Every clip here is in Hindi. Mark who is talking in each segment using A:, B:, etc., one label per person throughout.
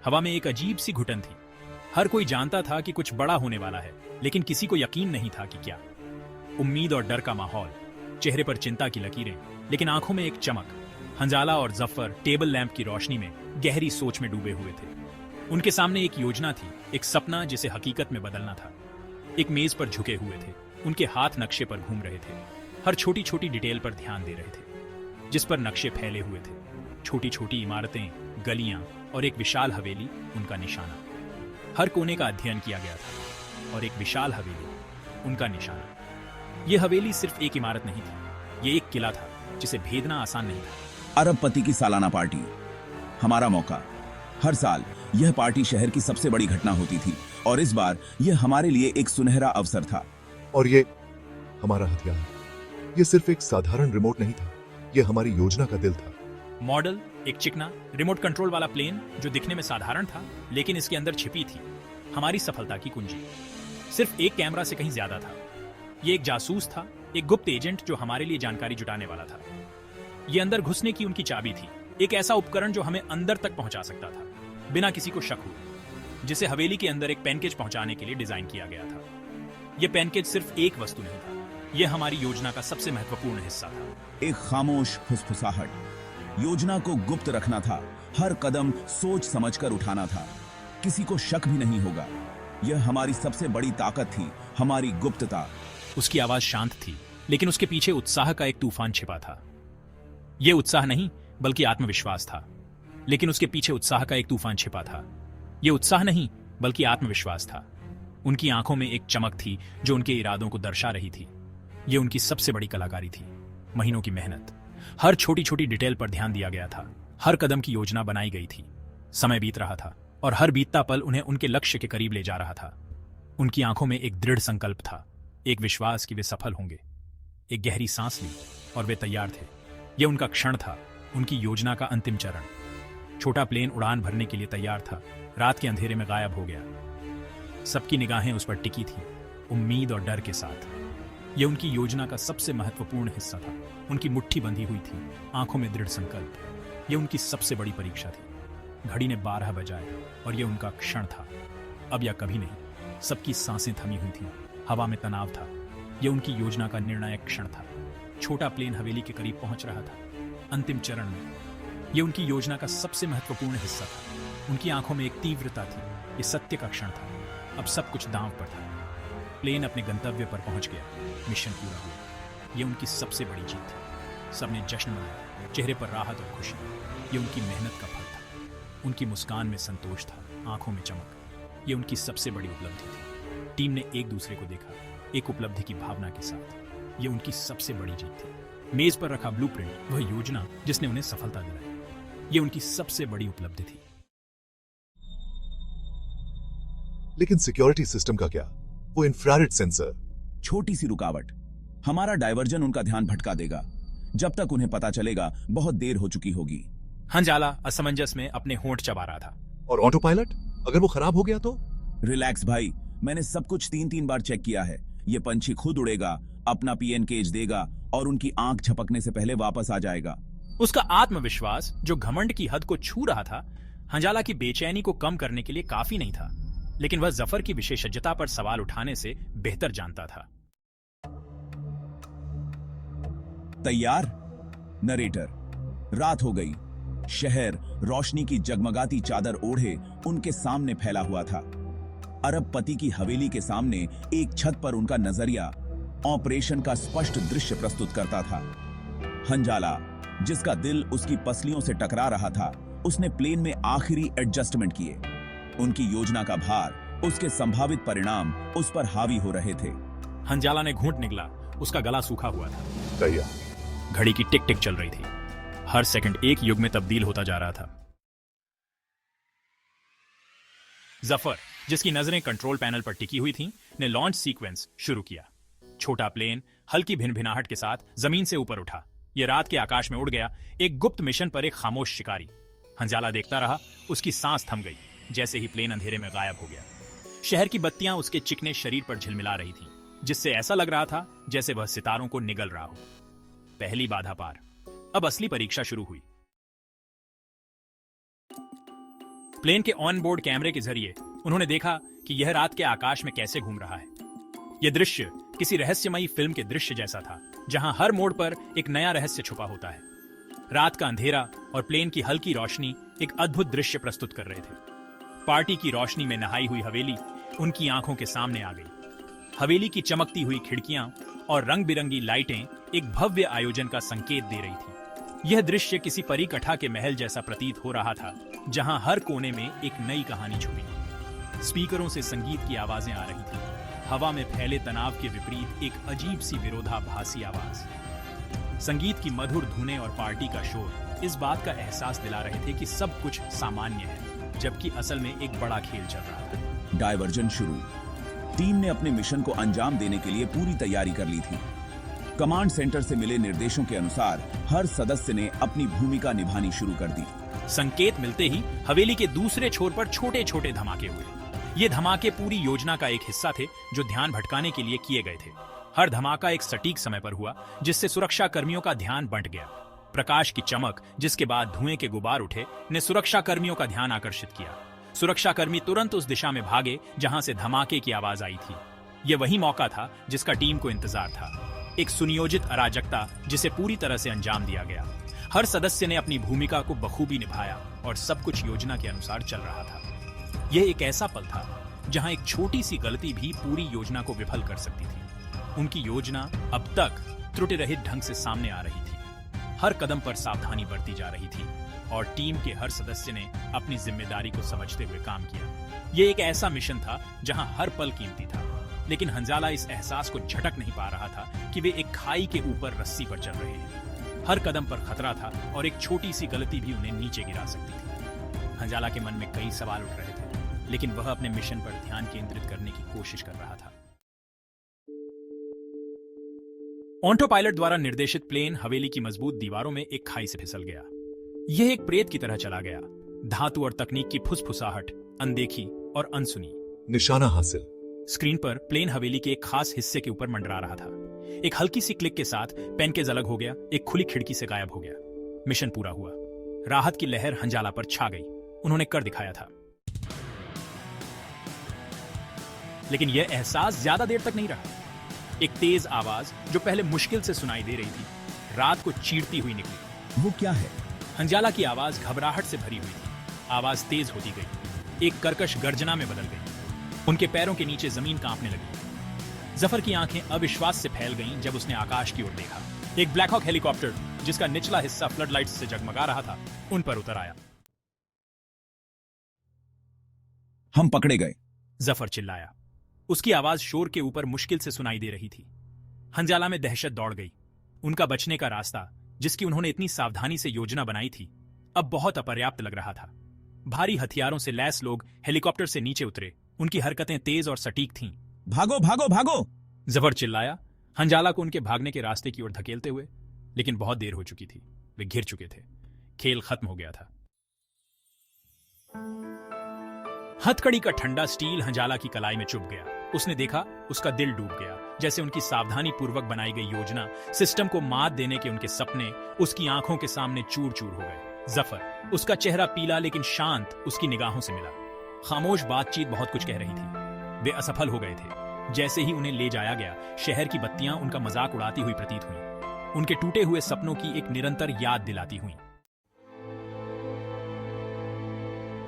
A: हवा में एक अजीब सी घुटन थी। हर कोई जानता था कि कुछ बड़ा होने वाला है, लेकिन किसी को यकीन नहीं था कि क्या। उम्मीद और डर का माहौल, चेहरे पर चिंता की लकीरें, लेकिन आंखों में एक चमक। हंजाला और जफर टेबल लैंप की रोशनी में गहरी सोच में डूबे हुए थे। उनके सामने एक योजना थी, एक सपना जिसे हकीकत में बदलना था। एक मेज पर झुके हुए थे, उनके हाथ नक्शे पर घूम रहे थे। हर छोटी छोटी डिटेल पर ध्यान दे रहे थे, जिस पर नक्शे फैले हुए थे। छोटी छोटी इमारतें, गलियां और एक विशाल हवेली उनका निशाना। हर कोने का अध्ययन किया गया था और एक विशाल हवेली उनका निशाना। यह हवेली सिर्फ एक इमारत नहीं थी, ये एक किला था जिसे भेदना आसान नहीं था।
B: अरबपति की सालाना पार्टी, हमारा मौका। हर साल यह पार्टी शहर की सबसे बड़ी घटना होती थी और इस बार यह हमारे लिए एक सुनहरा अवसर था।
C: और ये हमारा हथियार। ये सिर्फ एक साधारण रिमोट नहीं था, ये हमारी योजना का दिल था।
A: मॉडल एक चिकना रिमोट कंट्रोल वाला प्लेन जो दिखने में साधारण था, लेकिन इसके अंदर छिपी थी हमारी सफलता की कुंजी। सिर्फ एक कैमरा से कहीं ज्यादा था। ये एक जासूस था, एक गुप्त एजेंट जो हमारे लिए जानकारी जुटाने वाला था। ये अंदर घुसने की उनकी चाबी थी, एक ऐसा उपकरण जो हमें अंदर तक पहुंचा सकता था बिना किसी को शक हुए, जिसे हवेली के अंदर एक पैनकेज पहुंचाने के लिए डिजाइन किया गया था। यह पैनकेज सिर्फ एक वस्तु नहीं था, यह हमारी योजना का सबसे महत्वपूर्ण हिस्सा था।
B: एक खामोश फुसफुसाहट। योजना को गुप्त रखना था, हर कदम सोच समझकर उठाना था, किसी को शक भी नहीं होगा। यह हमारी सबसे बड़ी ताकत थी, हमारी गुप्तता।
A: उसकी आवाज शांत थी, लेकिन उसके पीछे उत्साह का एक तूफान छिपा था। यह उत्साह नहीं बल्कि आत्मविश्वास था। लेकिन उसके पीछे उत्साह का एक तूफान छिपा था। यह उत्साह नहीं बल्कि आत्मविश्वास था। उनकी आंखों में एक चमक थी जो उनके इरादों को दर्शा रही थी। यह उनकी सबसे बड़ी कलाकारी थी। महीनों की मेहनत, हर छोटी छोटी डिटेल पर ध्यान दिया गया था, हर कदम की योजना बनाई गई थी। समय बीत रहा था और हर बीतता पल उन्हें उनके लक्ष्य के करीब ले जा रहा था। उनकी आंखों में एक दृढ़ संकल्प था, एक विश्वास कि वे सफल होंगे। एक गहरी सांस ली और वे तैयार थे। यह उनका क्षण था, उनकी योजना का अंतिम चरण। छोटा प्लेन उड़ान भरने के लिए तैयार था, रात के अंधेरे में गायब हो गया। सबकी निगाहें उस पर टिकी थी, उम्मीद और डर के साथ। यह उनकी योजना का सबसे महत्वपूर्ण हिस्सा था। उनकी मुट्ठी बंधी हुई थी, आंखों में दृढ़ संकल्प। यह उनकी सबसे बड़ी परीक्षा थी। घड़ी ने 12 बजाए और यह उनका क्षण था, अब या कभी नहीं। सबकी सांसें थमी हुई थीं, हवा में तनाव था। यह उनकी योजना का निर्णायक क्षण था। छोटा प्लेन हवेली के करीब पहुंच रहा था, अंतिम चरण में। यह उनकी योजना का सबसे महत्वपूर्ण हिस्सा था। उनकी आंखों में एक तीव्रता थी, यह सत्य का क्षण था। अब सब कुछ दांव पर था। प्लेन अपने गंतव्य पर पहुंच गया, मिशन पूरा हुआ। यह उनकी सबसे बड़ी जीत थी। सबने जश्न मनाया, चेहरे पर राहत और खुशी। यह उनकी मेहनत का फल था। उनकी मुस्कान में संतोष था, आंखों में चमक। यह उनकी सबसे बड़ी उपलब्धि थी। टीम ने एक दूसरे को देखा, एक उपलब्धि की भावना के साथ। यह उनकी सबसे बड़ी जीत थी। मेज पर रखा ब्लूप्रिंट, वह योजना जिसने उन्हें सफलता दिलाई, यह उनकी सबसे बड़ी उपलब्धि थी।
C: लेकिन सिक्योरिटी सिस्टम का क्या? वो इंफ्रारेड सेंसर।
B: छोटी सी रुकावट, हमारा डायवर्जन उनका ध्यान भटका देगा। जब तक उन्हें पता चलेगा बहुत देर हो चुकी होगी।
A: हंजाला असमंजस में अपने होंठ चबा रहा था।
C: और ऑटो पायलट, अगर वो खराब हो गया तो?
B: रिलैक्स भाई, मैंने सब कुछ 3-3 बार चेक किया है। ये पंछी खुद उड़ेगा, अपना पीएन केज देगा और उनकी आंख झपकने से पहले वापस आ जाएगा।
A: उसका आत्मविश्वास जो घमंड की हद को छू रहा था, हंजाला की बेचैनी को कम करने के लिए काफी नहीं था, लेकिन वह जफर की विशेषज्ञता पर सवाल उठाने से बेहतर जानता था।
B: तैयार? नरेटर। रात हो गई। शहर रोशनी की जगमगाती चादर ओढ़े उनके सामने फैला हुआ था। अरबपति की हवेली के सामने एक छत पर उनका नजरिया ऑपरेशन का स्पष्ट दृश्य प्रस्तुत करता था। हंजाला, जिसका दिल उसकी पसलियों से टकरा रहा था, उसने प्लेन में आखिरी एडजस्टमेंट किए। उनकी योजना का भार, उसके संभावित परिणाम उस पर हावी हो रहे थे।
A: हंजाला ने घूंट निगला, उसका गला सूखा हुआ था।
C: तैयार।
A: घड़ी की टिक टिक चल रही थी, हर सेकंड एक युग में तब्दील होता जा रहा था। जफर, जिसकी नजरें कंट्रोल पैनल पर टिकी हुई थीं, ने लॉन्च सीक्वेंस शुरू किया। छोटा प्लेन हल्की भिनभिनाहट के साथ जमीन से ऊपर उठा। यह रात के आकाश में उड़ गया, एक गुप्त मिशन पर एक खामोश शिकारी। हंजाला देखता रहा, उसकी सांस थम गई जैसे ही प्लेन अंधेरे में गायब हो गया। शहर की बत्तियां उसके चिकने शरीर पर झिलमिला रही थीं, जिससे ऐसा लग रहा था जैसे वह सितारों को निगल रहा हो। पहली बाधा पार, अब असली परीक्षा शुरू हुई। प्लेन के ऑन बोर्ड कैमरे के जरिए उन्होंने देखा कि यह रात के आकाश में कैसे घूम रहा है। यह दृश्य किसी रहस्यमयी फिल्म के दृश्य जैसा था, जहां हर मोड़ पर एक नया रहस्य छुपा होता है। रात का अंधेरा और प्लेन की हल्की रोशनी एक अद्भुत दृश्य प्रस्तुत कर रहे थे। पार्टी की रोशनी में नहाई हुई हवेली उनकी आंखों के सामने आ गई। हवेली की चमकती हुई खिड़कियां और रंग बिरंगी लाइटें एक भव्य आयोजन का संकेत दे रही थी। यह दृश्य किसी परी कथा के महल जैसा प्रतीत हो रहा था, जहां हर कोने में एक नई कहानी छुपी। स्पीकरों से संगीत की आवाजें आ रही थी। हवा में फैले तनाव के विपरीत एक अजीब सी विरोधाभासी आवाज। संगीत की मधुर धुनें और पार्टी का शोर इस बात का एहसास दिला रहे थे कि सब कुछ सामान्य है, जबकि असल में एक बड़ा खेल चल रहा था।
B: डायवर्जन शुरू। टीम ने अपने मिशन को अंजाम देने के लिए पूरी तैयारी कर ली थी। कमांड सेंटर से मिले निर्देशों के अनुसार हर सदस्य ने अपनी भूमिका निभानी शुरू कर दी।
A: संकेत मिलते ही हवेली के दूसरे छोर पर छोटे छोटे धमाके हुए। ये धमाके पूरी योजना का एक हिस्सा थे जो ध्यान भटकाने के लिए किए गए थे। हर धमाका एक सटीक समय पर हुआ, जिससे सुरक्षा कर्मियों का ध्यान बंट गया। प्रकाश की चमक, जिसके बाद धुएं के गुबार उठे, ने सुरक्षा कर्मियों का ध्यान आकर्षित किया। सुरक्षा कर्मी तुरंत उस दिशा में भागे जहां से धमाके की आवाज आई थी। यह वही मौका था जिसका टीम को इंतजार था, एक सुनियोजित अराजकता जिसे पूरी तरह से अंजाम दिया गया। हर सदस्य ने अपनी भूमिका को बखूबी निभाया और सब कुछ योजना के अनुसार चल रहा था। यह एक ऐसा पल था जहां एक छोटी सी गलती भी पूरी योजना को विफल कर सकती थी। उनकी योजना अब तक त्रुटि रहित ढंग से सामने आ रही थी। हर कदम पर सावधानी बरती जा रही थी और टीम के हर सदस्य ने अपनी जिम्मेदारी को समझते हुए काम किया। यह एक ऐसा मिशन था जहां हर पल कीमती था, लेकिन हंजाला इस एहसास को झटक नहीं पा रहा था कि वे एक खाई के ऊपर रस्सी पर चल रहे हैं। हर कदम पर खतरा था और एक छोटी सी गलती भी उन्हें नीचे गिरा सकती थी। हंजाला के मन में कई सवाल उठ रहे थे, लेकिन वह अपने मिशन पर ध्यान केंद्रित करने की कोशिश कर रहा था। ऑटो पायलट द्वारा निर्देशित प्लेन हवेली की मजबूत दीवारों में एक खाई से फिसल गया। यह एक प्रेत की तरह चला गया। धातु और तकनीक की फुसफुसाहट अनदेखी और अनसुनी।
C: निशाना हासिल।
A: स्क्रीन पर प्लेन हवेली के एक खास हिस्से के ऊपर मंडरा रहा था। एक हल्की सी क्लिक के साथ पेनकेज अलग हो गया, एक खुली खिड़की से गायब हो गया। मिशन पूरा हुआ। राहत की लहर हंजाला पर छा गई। उन्होंने कर दिखाया था। लेकिन यह एहसास ज्यादा देर तक नहीं रहा। एक तेज आवाज जो पहले मुश्किल से सुनाई दे रही थी, रात को चीरती हुई निकली।
B: वो क्या है?
A: हंजाला की आवाज घबराहट से भरी हुई थी। आवाज तेज होती गई, एक कर्कश गर्जना में बदल गई। उनके पैरों के नीचे जमीन कांपने लगी। जफर की आंखें अविश्वास से फैल गईं जब उसने आकाश की ओर देखा। एक ब्लैक हॉक हेलीकॉप्टर, जिसका निचला हिस्सा फ्लड लाइट्स से जगमगा रहा था, उन पर उतर आया।
B: हम पकड़े गए,
A: जफर चिल्लाया। उसकी आवाज शोर के ऊपर मुश्किल से सुनाई दे रही थी। हंजाला में दहशत दौड़ गई। उनका बचने का रास्ता, जिसकी उन्होंने इतनी सावधानी से योजना बनाई थी, अब बहुत अपर्याप्त लग रहा था। भारी हथियारों से लैस लोग हेलीकॉप्टर से नीचे उतरे। उनकी हरकतें तेज और सटीक थीं।
B: भागो भागो भागो,
A: जफर चिल्लाया, हंजाला को उनके भागने के रास्ते की ओर धकेलते हुए। लेकिन बहुत देर हो चुकी थी। वे घिर चुके थे। खेल खत्म हो गया था। हथकड़ी का ठंडा स्टील हंजाला की कलाई में चुभ गया। उसने देखा, उसका दिल डूब गया, जैसे उनकी सावधानी पूर्वक बनाई गई योजना, सिस्टम को मात देने के उनके सपने उसकी आंखों के सामने चूर चूर हो गए। जफर, उसका चेहरा पीला लेकिन शांत, उसकी निगाहों से मिला। खामोश बातचीत बहुत कुछ कह रही थी। वे असफल हो गए थे। जैसे ही उन्हें ले जाया गया, शहर की बत्तियां उनका मजाक उड़ाती हुई प्रतीत हुई। उनके टूटे हुए सपनों की एक निरंतर याद दिलाती हुई।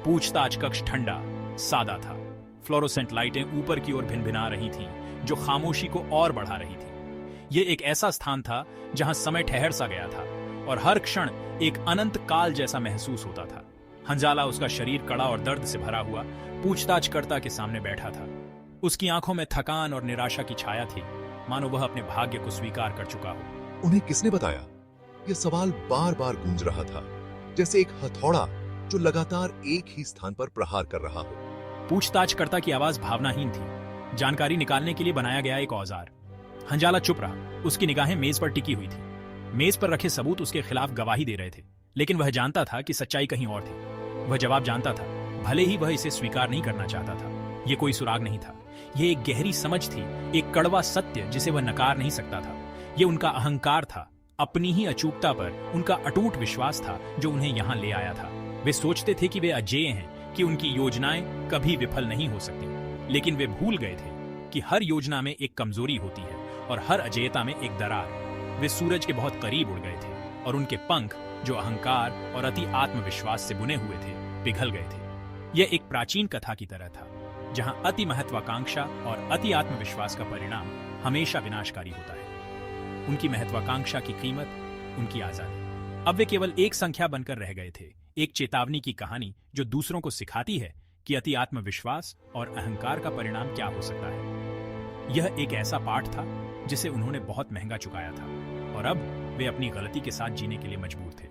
A: पूछताछ कक्ष ठंडा सादा था। फ्लोरोसेंट लाइटें ऊपर की ओर भिनभिना रही थीं, जो खामोशी को और बढ़ा रही थी। यह एक ऐसा स्थान था जहां समय ठहर सा गया था और हर क्षण एक अनंत काल जैसा महसूस होता था। हंजाला, उसका शरीर कड़ा और दर्द से भरा हुआ, पूछताछकर्ता के सामने बैठा था। उसकी आंखों में थकान और निराशा की छाया थी, मानो वह अपने भाग्य को स्वीकार कर चुका हो।
C: उन्हें किसने बताया? यह सवाल बार बार गूंज रहा था, जैसे एक हथौड़ा जो लगातार एक ही स्थान पर प्रहार कर रहा हो।
A: पूछताछकर्ता की आवाज भावनाहीन थी, जानकारी निकालने के लिए बनाया गया एक औजार। हंजाला चुप रहा। उसकी निगाहें मेज पर टिकी हुई थी। मेज पर रखे सबूत उसके खिलाफ गवाही दे रहे थे, लेकिन वह जानता था कि सच्चाई कहीं और थी। वह जवाब जानता था, भले ही वह इसे स्वीकार नहीं करना चाहता था। यह कोई सुराग नहीं था, यह एक गहरी समझ थी, एक कड़वा सत्य जिसे वह नकार नहीं सकता था। यह उनका अहंकार था, अपनी ही अचूकता पर उनका अटूट विश्वास था जो उन्हें यहां ले आया था। वे सोचते थे कि वे अजेय हैं, कि उनकी योजनाएं कभी विफल नहीं हो सकती, लेकिन वे भूल गए थे कि हर योजना में एक कमजोरी होती है और हर अजेयता में एक दरार। वे सूरज के बहुत करीब उड़ गए थे और उनके पंख, जो अहंकार और अति आत्मविश्वास से बुने हुए थे, पिघल गए थे। यह एक प्राचीन कथा की तरह था, जहां अति महत्वाकांक्षा और अति आत्मविश्वास का परिणाम हमेशा विनाशकारी होता है। उनकी महत्वाकांक्षा की कीमत उनकी आजादी। अब वे केवल एक संख्या बनकर रह गए थे, एक चेतावनी की कहानी जो दूसरों को सिखाती है कि अति आत्मविश्वास और अहंकार का परिणाम क्या हो सकता है। यह एक ऐसा पाठ था जिसे उन्होंने बहुत महंगा चुकाया था और अब वे अपनी गलती के साथ जीने के लिए मजबूर थे।